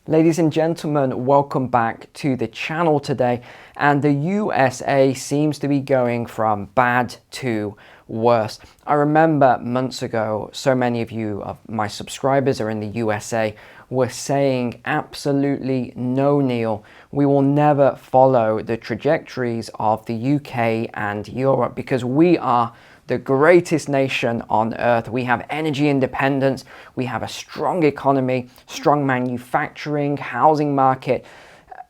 Ladies and gentlemen, welcome back to the channel today. And the USA seems to be going from bad to worse. I remember months ago, so many of you of my subscribers are in the USA were saying absolutely no, Neil, we will never follow the trajectories of the UK and Europe because we are the greatest nation on earth. We have energy independence, we have a strong economy, strong manufacturing, housing market.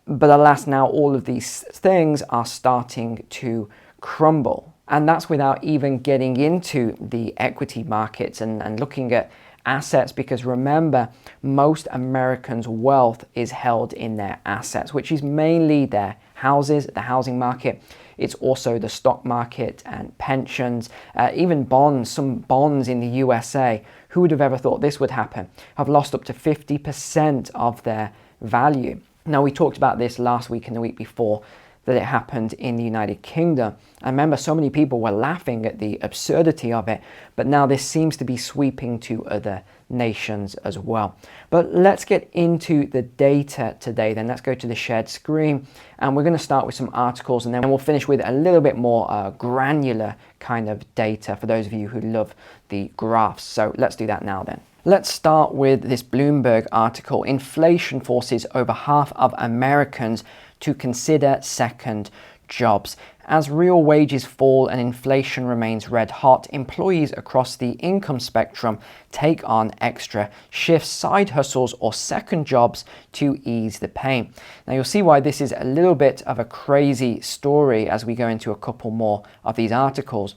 But alas, now all of these things are starting to crumble. And that's without even getting into the equity markets and looking at assets, because remember, most Americans' wealth is held in their assets, which is mainly their houses, the housing market. It's also the stock market and pensions, even bonds. Some bonds in the USA, who would have ever thought this would happen, have lost up to 50% of their value. Now, we talked about this last week and the week before, that it happened in the United Kingdom. I remember so many people were laughing at the absurdity of it, but now this seems to be sweeping to other nations as well. But let's get into the data today then. Let's go to the shared screen, and we're going to start with some articles, and then we'll finish with a little bit more granular kind of data for those of you who love the graphs. So let's do that now then. Let's start with this Bloomberg article. Inflation forces over half of Americans to consider second jobs. As real wages fall and inflation remains red hot, employees across the income spectrum take on extra shifts, side hustles, or second jobs to ease the pain. Now, you'll see why this is a little bit of a crazy story as we go into a couple more of these articles.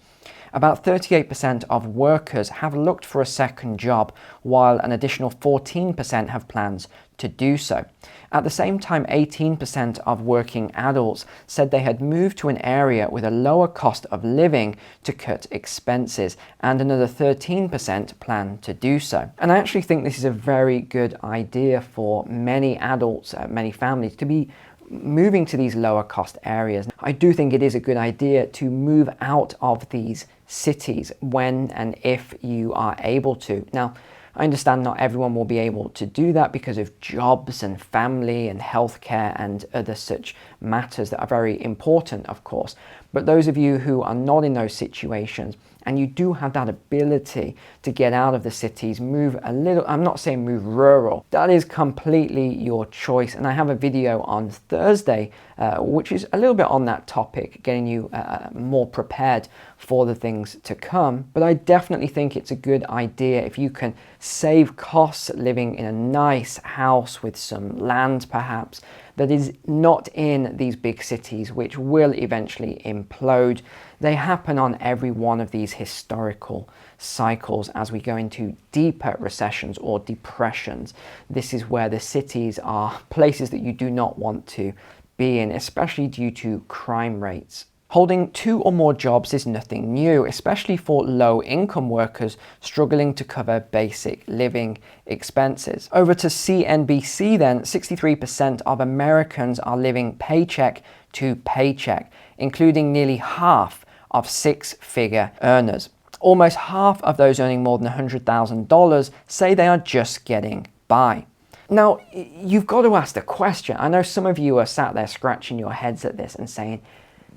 About 38% of workers have looked for a second job, while an additional 14% have plans to do so. At the same time, 18% of working adults said they had moved to an area with a lower cost of living to cut expenses, and another 13% plan to do so. And I actually think this is a very good idea for many adults, many families, to be moving to these lower cost areas. I do think it is a good idea to move out of these cities when and if you are able to. Now, I understand not everyone will be able to do that because of jobs and family and healthcare and other such matters that are very important, of course. But those of you who are not in those situations, and you do have that ability to get out of the cities, move a little, I'm not saying move rural, that is completely your choice. And I have a video on Thursday, which is a little bit on that topic, getting you more prepared for the things to come. But I definitely think it's a good idea if you can save costs living in a nice house with some land perhaps, that is not in these big cities, which will eventually implode. They happen on every one of these historical cycles as we go into deeper recessions or depressions. This is where the cities are places that you do not want to be in, especially due to crime rates. Holding 2 or more jobs is nothing new, especially for low-income workers struggling to cover basic living expenses. Over to CNBC then, 63% of Americans are living paycheck to paycheck, including nearly half of 6-figure earners. Almost half of those earning more than $100,000 say they are just getting by. Now, you've got to ask the question. I know some of you are sat there scratching your heads at this and saying,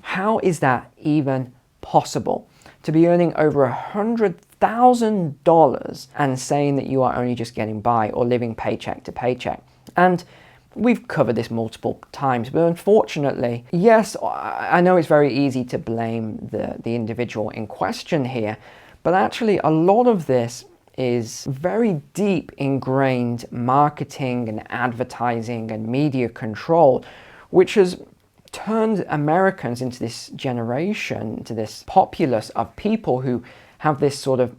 how is that even possible? To be earning over $100,000 and saying that you are only just getting by or living paycheck to paycheck. And we've covered this multiple times, but unfortunately, yes, I know it's very easy to blame the individual in question here, but actually a lot of this is very deep ingrained marketing and advertising and media control, which has turned Americans into this generation, into this populace of people who have this sort of,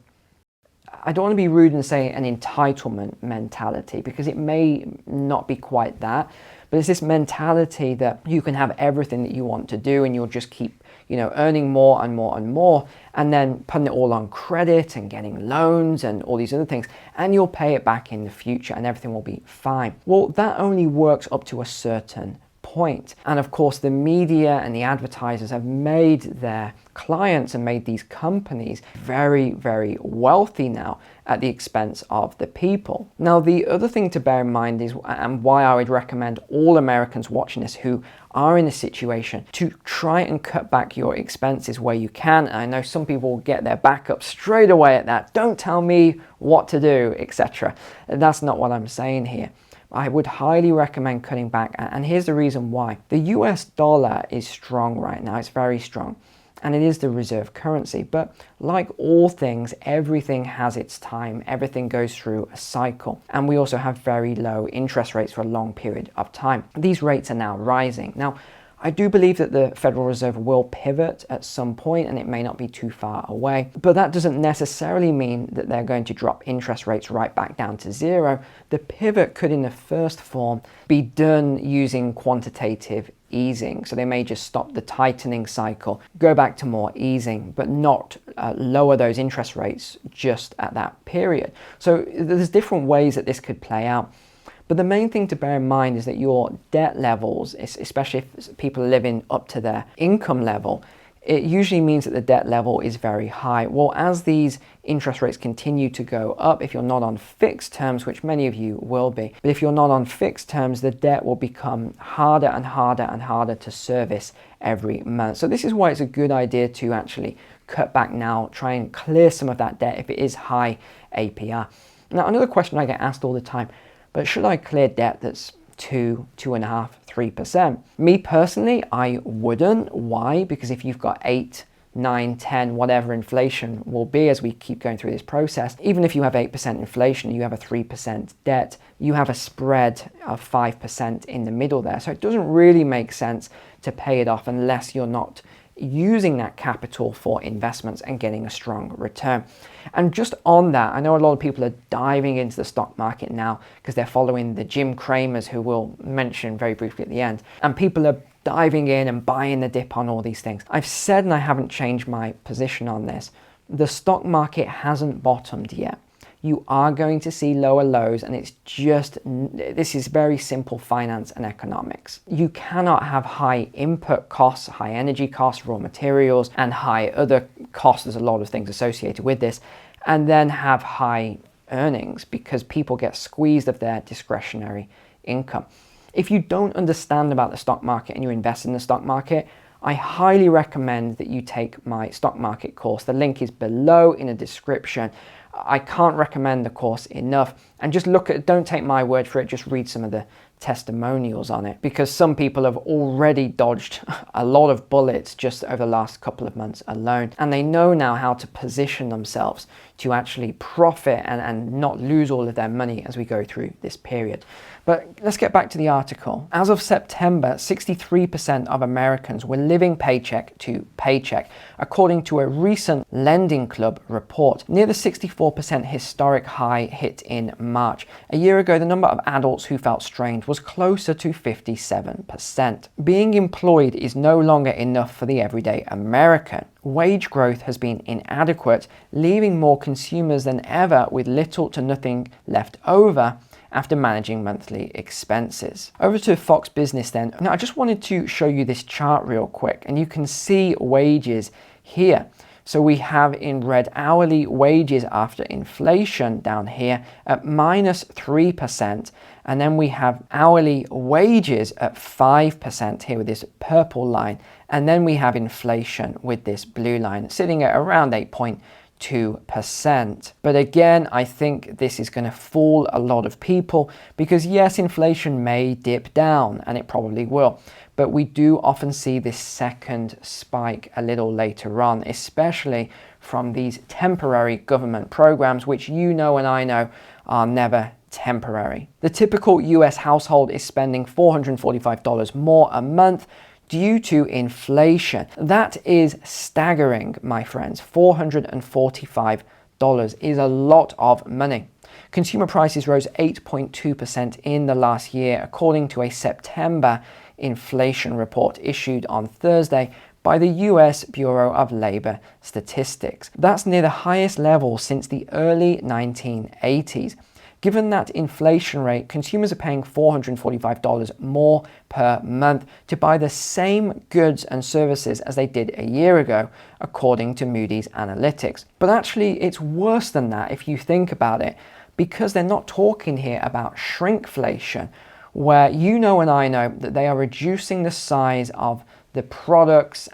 I don't want to be rude and say an entitlement mentality, because it may not be quite that, but it's this mentality that you can have everything that you want to do and you'll just keep, earning more and more and more, and then putting it all on credit and getting loans and all these other things, and you'll pay it back in the future and everything will be fine. Well, that only works up to a certain point. And of course, the media and the advertisers have made their clients and made these companies very, very wealthy now at the expense of the people. Now, the other thing to bear in mind is, and why I would recommend all Americans watching this who are in a situation, to try and cut back your expenses where you can. And I know some people will get their back up straight away at that. Don't tell me what to do, etc. That's not what I'm saying here. I would highly recommend cutting back, and here's the reason why. The US dollar is strong right now, it's very strong, and it is the reserve currency, but like all things, everything has its time, everything goes through a cycle, and we also have very low interest rates for a long period of time. These rates are now rising. Now, I do believe that the Federal Reserve will pivot at some point, and it may not be too far away, but that doesn't necessarily mean that they're going to drop interest rates right back down to zero. The pivot could, in the first form, be done using quantitative easing. So they may just stop the tightening cycle, go back to more easing, but not lower those interest rates just at that period. So there's different ways that this could play out. But the main thing to bear in mind is that your debt levels, especially if people are living up to their income level, it usually means that the debt level is very high. Well, as these interest rates continue to go up, if you're not on fixed terms, which many of you will be, but if you're not on fixed terms, the debt will become harder and harder and harder to service every month. So this is why it's a good idea to actually cut back now, try and clear some of that debt if it is high APR. Now, another question I get asked all the time, but should I clear debt that's 2, 2.5%, 3%? Me personally, I wouldn't. Why? Because if you've got 8, 9, 10, whatever inflation will be as we keep going through this process, even if you have 8% inflation, you have a 3% debt, you have a spread of 5% in the middle there. So it doesn't really make sense to pay it off unless you're not using that capital for investments and getting a strong return. And just on that, I know a lot of people are diving into the stock market now because they're following the Jim Cramers, who we'll mention very briefly at the end, and people are diving in and buying the dip on all these things. I've said, and I haven't changed my position on this, the stock market hasn't bottomed yet. You are going to see lower lows, and it's just, this is very simple finance and economics. You cannot have high input costs, high energy costs, raw materials, and high other costs. There's a lot of things associated with this, and then have high earnings because people get squeezed of their discretionary income. If you don't understand about the stock market and you invest in the stock market, I highly recommend that you take my stock market course. The link is below in the description. I can't recommend the course enough, and just look at, don't take my word for it, just read some of the testimonials on it, because some people have already dodged a lot of bullets just over the last couple of months alone, and they know now how to position themselves to actually profit and not lose all of their money as we go through this period. But let's get back to the article. As of September, 63% of Americans were living paycheck to paycheck, according to a recent Lending Club report, near the 64% historic high hit in March. A year ago, the number of adults who felt strained was closer to 57%. Being employed is no longer enough for the everyday American. Wage growth has been inadequate, leaving more consumers than ever with little to nothing left over after managing monthly expenses. Over to Fox Business then. Now, I just wanted to show you this chart real quick, and you can see wages here. So we have in red hourly wages after inflation down here at -3%, and then we have hourly wages at 5% here with this purple line, and then we have inflation with this blue line sitting at around 8.2%. But again, I think this is going to fool a lot of people because yes, inflation may dip down, and it probably will, but we do often see this second spike a little later on, especially from these temporary government programs, which you know and I know are never temporary. The typical US household is spending $445 more a month due to inflation. That is staggering, my friends. $445 is a lot of money. Consumer prices rose 8.2% in the last year, according to a September inflation report issued on Thursday by the US Bureau of Labor Statistics. That's near the highest level since the early 1980s. Given that inflation rate, consumers are paying $445 more per month to buy the same goods and services as they did a year ago, according to Moody's Analytics. But actually, it's worse than that if you think about it, because they're not talking here about shrinkflation, where you know and I know that they are reducing the size of the products,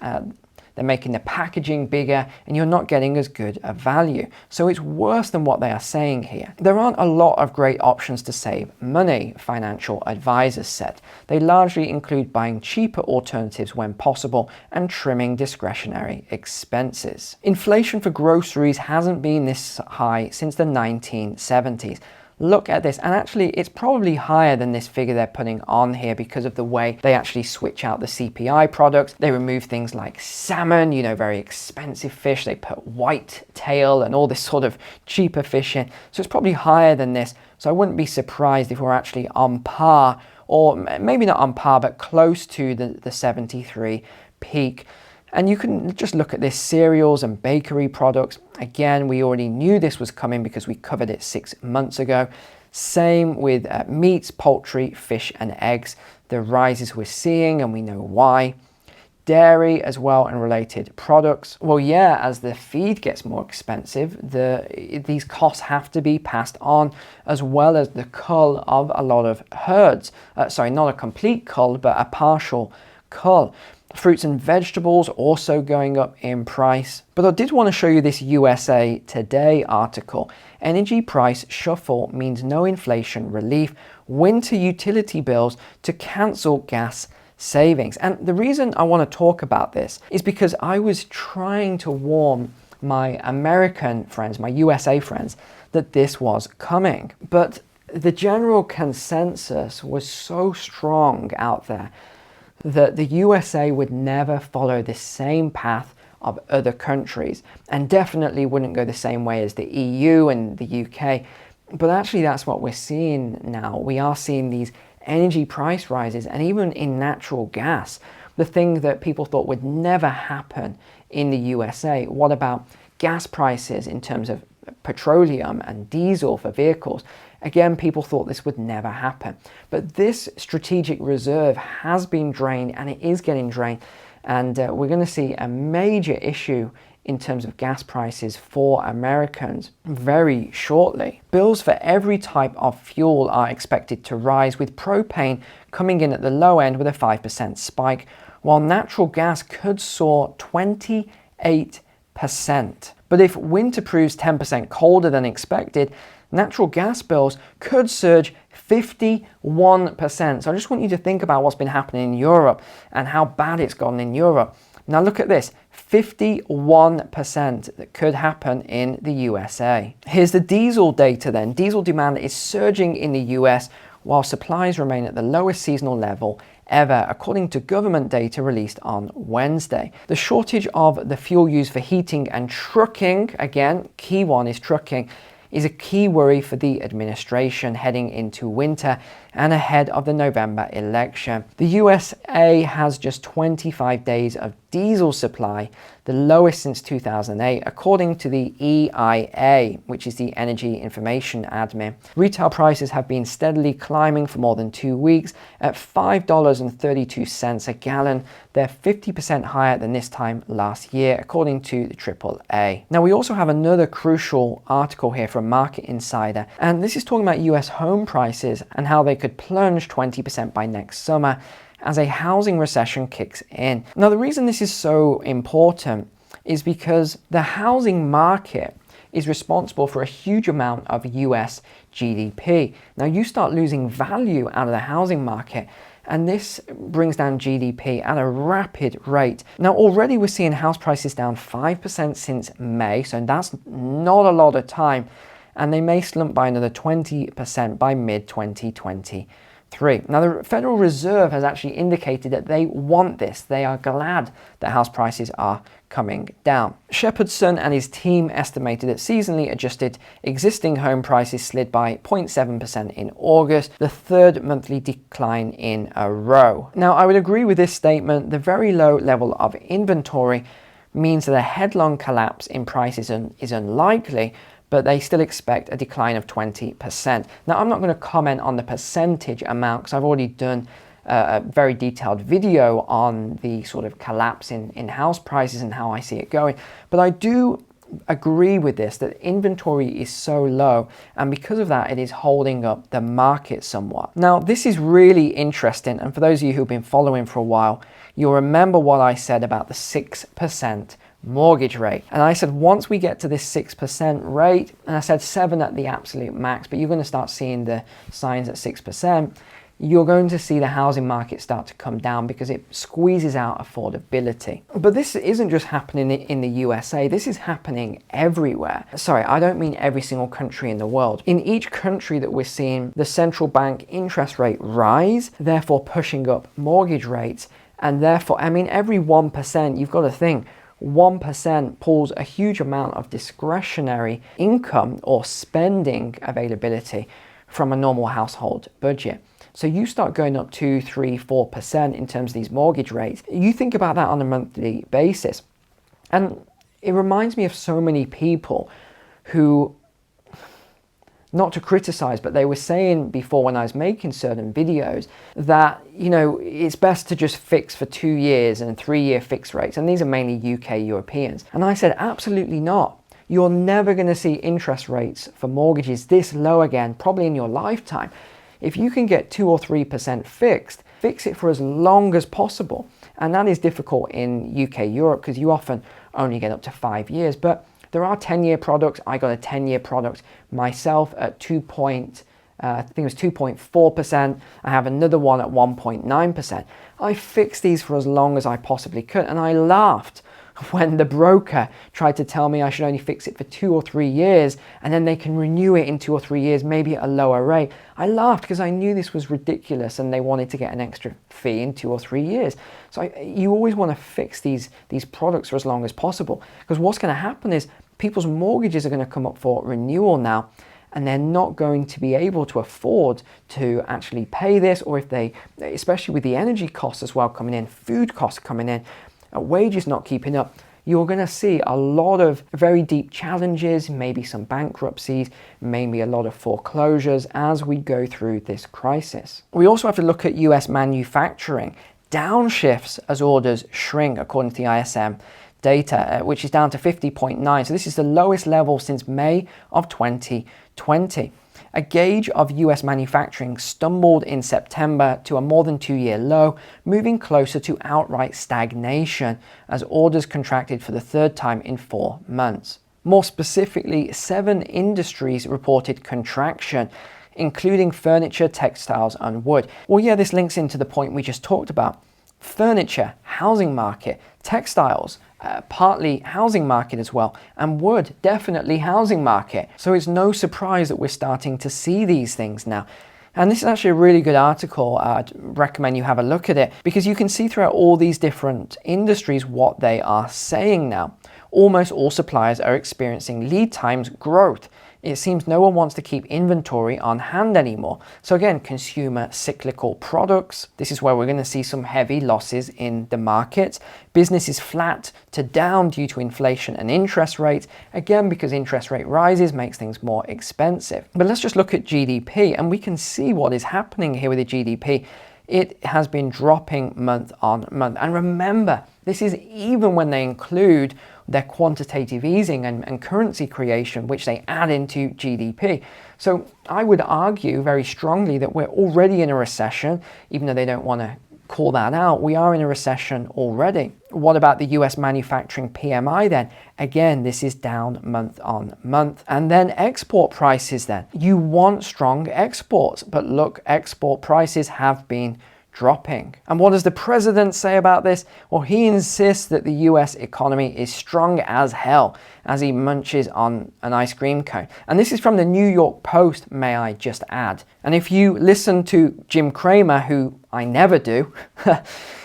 they're making the packaging bigger, and you're not getting as good a value. So it's worse than what they are saying here. There aren't a lot of great options to save money, financial advisors said. They largely include buying cheaper alternatives when possible and trimming discretionary expenses. Inflation for groceries hasn't been this high since the 1970s. Look at this, and actually it's probably higher than this figure they're putting on here because of the way they actually switch out the CPI products. They remove things like salmon, you know, very expensive fish. They put whitetail and all this sort of cheaper fish in. So it's probably higher than this. So I wouldn't be surprised if we're actually on par, or maybe not on par, but close to the 73 peak. And you can just look at this, cereals and bakery products. Again, we already knew this was coming because we covered it 6 months ago. Same with meats, poultry, fish and eggs. The rises we're seeing, and we know why. Dairy as well and related products. Well, yeah, as the feed gets more expensive, these costs have to be passed on, as well as the cull of a lot of herds. Sorry, not a complete cull, but a partial cull. Fruits and vegetables also going up in price. But I did want to show you this USA Today article. Energy price shuffle means no inflation relief. Winter utility bills to cancel gas savings. And the reason I want to talk about this is because I was trying to warn my American friends, my USA friends, that this was coming. But the general consensus was so strong out there that the USA would never follow the same path of other countries, and definitely wouldn't go the same way as the EU and the UK. But actually that's what we're seeing now. We are seeing these energy price rises, and even in natural gas, the thing that people thought would never happen in the USA. What about gas prices in terms of petroleum and diesel for vehicles? Again, people thought this would never happen. But this strategic reserve has been drained, and it is getting drained. And we're going to see a major issue in terms of gas prices for Americans very shortly. Bills for every type of fuel are expected to rise, with propane coming in at the low end with a 5% spike, while natural gas could soar 28%. But if winter proves 10% colder than expected, natural gas bills could surge 51%. So I just want you to think about what's been happening in Europe and how bad it's gone in Europe. Now look at this, 51% that could happen in the USA. Here's the diesel data then. Diesel demand is surging in the US while supplies remain at the lowest seasonal level ever, according to government data released on Wednesday. The shortage of the fuel used for heating and trucking, again, key one is trucking, is a key worry for the administration heading into winter and ahead of the November election. The USA has just 25 days of diesel supply, the lowest since 2008, according to the EIA, which is the Energy Information Admin. Retail prices have been steadily climbing for more than 2 weeks at $5.32 a gallon. They're 50% higher than this time last year, according to the AAA. Now, we also have another crucial article here from Market Insider, and this is talking about US home prices and how they could plunge 20% by next summer as a housing recession kicks in. Now, the reason this is so important is because the housing market is responsible for a huge amount of US GDP. Now, you start losing value out of the housing market, and this brings down GDP at a rapid rate. Now, already we're seeing house prices down 5% since May, so that's not a lot of time, and they may slump by another 20% by mid-2023. Now, the Federal Reserve has actually indicated that they want this. They are glad that house prices are coming down. Shepherdson and his team estimated that seasonally adjusted existing home prices slid by 0.7% in August, the third monthly decline in a row. Now, I would agree with this statement. The very low level of inventory means that a headlong collapse in prices is unlikely, but they still expect a decline of 20%. Now, I'm not going to comment on the percentage amount because I've already done a very detailed video on the sort of collapse in house prices and how I see it going. But I do agree with this, that inventory is so low, and because of that, it is holding up the market somewhat. Now, this is really interesting, and for those of you who've been following for a while, you'll remember what I said about the 6% mortgage rate. And I said once we get to this 6% rate, and I said 7 at the absolute max, but you're going to start seeing the signs at 6%, you're going to see the housing market start to come down because it squeezes out affordability. But this isn't just happening in the USA, this is happening everywhere. Sorry, I don't mean every single country in the world. In each country that we're seeing the central bank interest rate rise, therefore pushing up mortgage rates, and therefore, I mean, every 1%, you've got to think, 1% pulls a huge amount of discretionary income or spending availability from a normal household budget. So you start going up 2, 3, 4% in terms of these mortgage rates. You think about that on a monthly basis. And it reminds me of so many people who, not to criticize, but they were saying before when I was making certain videos that, you know, it's best to just fix for 2 years and 3-year fixed rates. And these are mainly UK Europeans. And I said, absolutely not. You're never going to see interest rates for mortgages this low again, probably in your lifetime. If you can get 2 or 3% fixed, fix it for as long as possible. And that is difficult in UK Europe because you often only get up to 5 years. But there are 10-year products. I got a 10-year product myself at I think it was 2.4%. I have another one at 1.9%. I fixed these for as long as I possibly could. And I laughed when the broker tried to tell me I should only fix it for 2 or 3 years and then they can renew it in 2 or 3 years, maybe at a lower rate. I laughed because I knew this was ridiculous and they wanted to get an extra fee in 2 or 3 years. So you always want to fix these products for as long as possible, because what's going to happen is people's mortgages are going to come up for renewal now, and they're not going to be able to afford to actually pay this, or if they, especially with the energy costs as well coming in, food costs coming in, wages not keeping up, you're going to see a lot of very deep challenges, maybe some bankruptcies, maybe a lot of foreclosures as we go through this crisis. We also have to look at US manufacturing. Downshifts as orders shrink according to the ISM data, which is down to 50.9. So this is the lowest level since May of 2020. A gauge of US manufacturing stumbled in September to a more than 2-year low, moving closer to outright stagnation as orders contracted for the 3rd time in 4 months. More specifically, 7 industries reported contraction, including furniture, textiles, and wood. Well, yeah, this links into the point we just talked about. Furniture, housing market, textiles, partly housing market as well, and wood, definitely housing market. So it's no surprise that we're starting to see these things now. And this is actually a really good article. I'd recommend you have a look at it, because you can see throughout all these different industries what they are saying now. Almost all suppliers are experiencing lead times growth. It seems no one wants to keep inventory on hand anymore. So again, consumer cyclical products. This is where we're going to see some heavy losses in the market. Business is flat to down due to inflation and interest rates. Again, because interest rate rises makes things more expensive. But let's just look at GDP, and we can see what is happening here with the GDP. It has been dropping month on month. And remember, this is even when they include their quantitative easing and currency creation, which they add into GDP. So I would argue very strongly that we're already in a recession, even though they don't want to call that out. We are in a recession already. What about the US manufacturing PMI then? Again, this is down month on month. And then export prices then. You want strong exports, but look, export prices have been dropping. And what does the president say about this? Well, he insists that the US economy is strong as hell as he munches on an ice cream cone. And this is from the New York Post, may I just add. And if you listen to Jim Cramer, who I never do,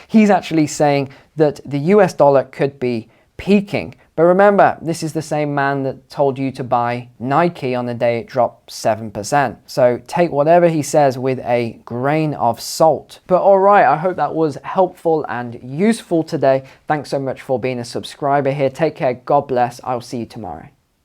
he's actually saying that the US dollar could be peaking. But remember, this is the same man that told you to buy Nike on the day it dropped 7%. So take whatever he says with a grain of salt. But all right, I hope that was helpful and useful today. Thanks so much for being a subscriber here. Take care. God bless. I'll see you tomorrow.